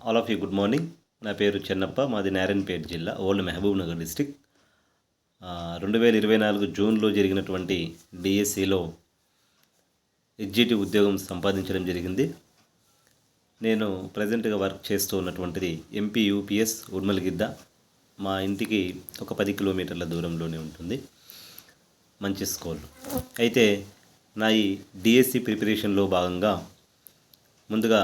All of you good morning. నా పేరు చెన్నప్ప. మాది నారాయణపేట జిల్లా, ఓల్డ్ మహబూబ్ నగర్ డిస్టిక్. 2024 జూన్లో జరిగినటువంటి డిఎస్సిలో ఎగ్జిక్యూటివ్ ఉద్యోగం సంపాదించడం జరిగింది. నేను ప్రజెంట్గా వర్క్ చేస్తూ ఉన్నటువంటిది ఎంపీ యూపీఎస్ ఉడ్మలగిద్ద. మా ఇంటికి ఒక 10 కిలోమీటర్ల దూరంలోనే ఉంటుంది. మంచి స్కూల్. అయితే నా ఈ డిఎస్సి ప్రిపరేషన్లో భాగంగా ముందుగా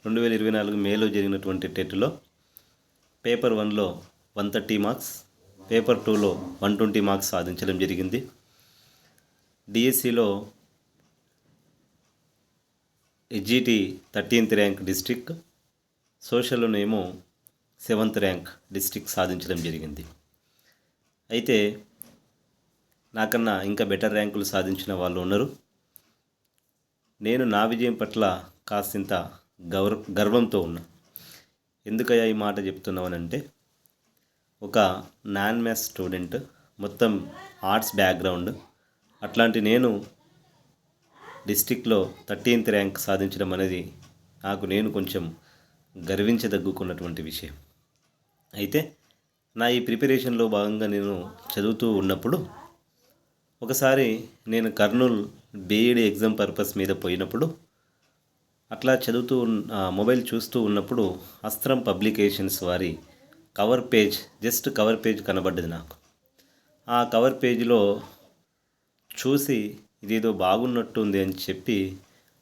2024 మేలో జరిగినటువంటి టెట్లో పేపర్ 1లో 130 మార్క్స్, పేపర్ 2లో 120 మార్క్స్ సాధించడం జరిగింది. డిఎస్సిలో ఎగ్జిటి 13th ర్యాంక్ డిస్ట్రిక్ట్, సోషల్లోనేమో 7th ర్యాంక్ డిస్ట్రిక్ట్ సాధించడం జరిగింది. అయితే నాకన్నా ఇంకా బెటర్ ర్యాంకులు సాధించిన వాళ్ళు ఉన్నారు. నేను నా విజయం పట్ల కాసింత గర్వంతో ఉన్నా. ఎందుకయ్యా ఈ మాట చెప్తున్నామనంటే, ఒక నాన్ మ్యాథ్స్ స్టూడెంట్, మొత్తం ఆర్ట్స్ బ్యాక్గ్రౌండ్, అట్లాంటి నేను డిస్ట్రిక్ట్లో 13th ర్యాంక్ సాధించడం అనేది నేను కొంచెం గర్వించదగ్గుకున్నటువంటి విషయం. అయితే నా ఈ ప్రిపరేషన్లో భాగంగా నేను చదువుతూ ఉన్నప్పుడు ఒకసారి నేను కర్నూలు బీఈడీ ఎగ్జామ్ పర్పస్ మీద పోయినప్పుడు అట్లా చదువుతూ మొబైల్ చూస్తూ ఉన్నప్పుడు అస్త్రం పబ్లికేషన్స్ వారి జస్ట్ కవర్ పేజ్ కనబడ్డది నాకు. ఆ కవర్ పేజీలో చూసి ఇదేదో బాగున్నట్టుంది అని చెప్పి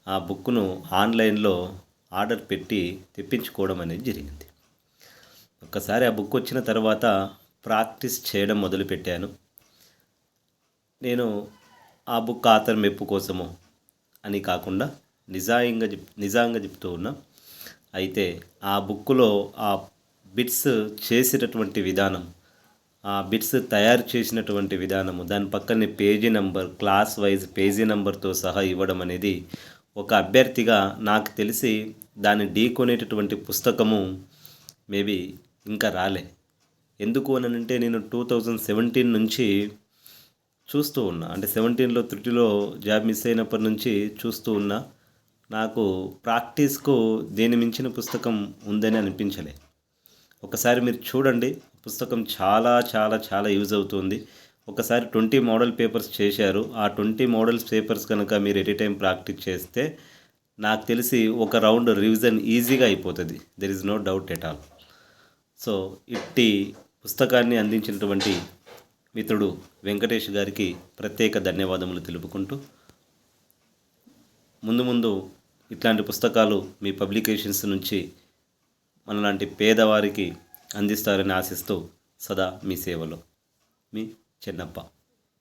ఆ బుక్ను ఆన్లైన్లో ఆర్డర్ పెట్టి తెప్పించుకోవడం అనేది జరిగింది. ఒక్కసారి ఆ బుక్ వచ్చిన తర్వాత ప్రాక్టీస్ చేయడం మొదలుపెట్టాను. నేను ఆ బుక్ ఆథర్ మెప్పు కోసము అని కాకుండా నిజంగా చెప్తూ ఉన్నా. అయితే ఆ బుక్లో ఆ బిట్స్ చేసేటటువంటి విధానం, ఆ బిట్స్ తయారు చేసినటువంటి విధానము, దాని పక్కనే page number, class wise page నెంబర్తో సహా ఇవ్వడం అనేది ఒక అభ్యర్థిగా నాకు తెలిసి దాన్ని ఢీకొనేటటువంటి పుస్తకము మేబీ ఇంకా రాలే. ఎందుకు అని అంటే, నేను 2017 నుంచి చూస్తూ ఉన్నా. అంటే 17లో త్రుటిలో జాబ్ మిస్ అయినప్పటి నుంచి చూస్తూ ఉన్నా. నాకు ప్రాక్టీస్కు దేని మించిన పుస్తకం ఉందని అనిపించలే. ఒకసారి మీరు చూడండి, పుస్తకం చాలా చాలా చాలా యూజ్ అవుతుంది. ఒకసారి 20 మోడల్ పేపర్స్ చేశారు. ఆ 20 మోడల్స్ పేపర్స్ కనుక మీరు ఎనీ టైం ప్రాక్టీస్ చేస్తే నాకు తెలిసి ఒక రౌండ్ రివిజన్ ఈజీగా అయిపోతుంది. There is no doubt at all. So ఇట్టి పుస్తకాన్ని అందించినటువంటి మిత్రుడు వెంకటేష్ గారికి ప్రత్యేక ధన్యవాదములు తెలుపుకుంటూ, ముందు ఇట్లాంటి పుస్తకాలు మీ పబ్లికేషన్స్ నుంచి మనలాంటి పేదవారికి అందిస్తారని ఆశిస్తూ సదా మీ సేవలో, మీ చెన్నప్ప.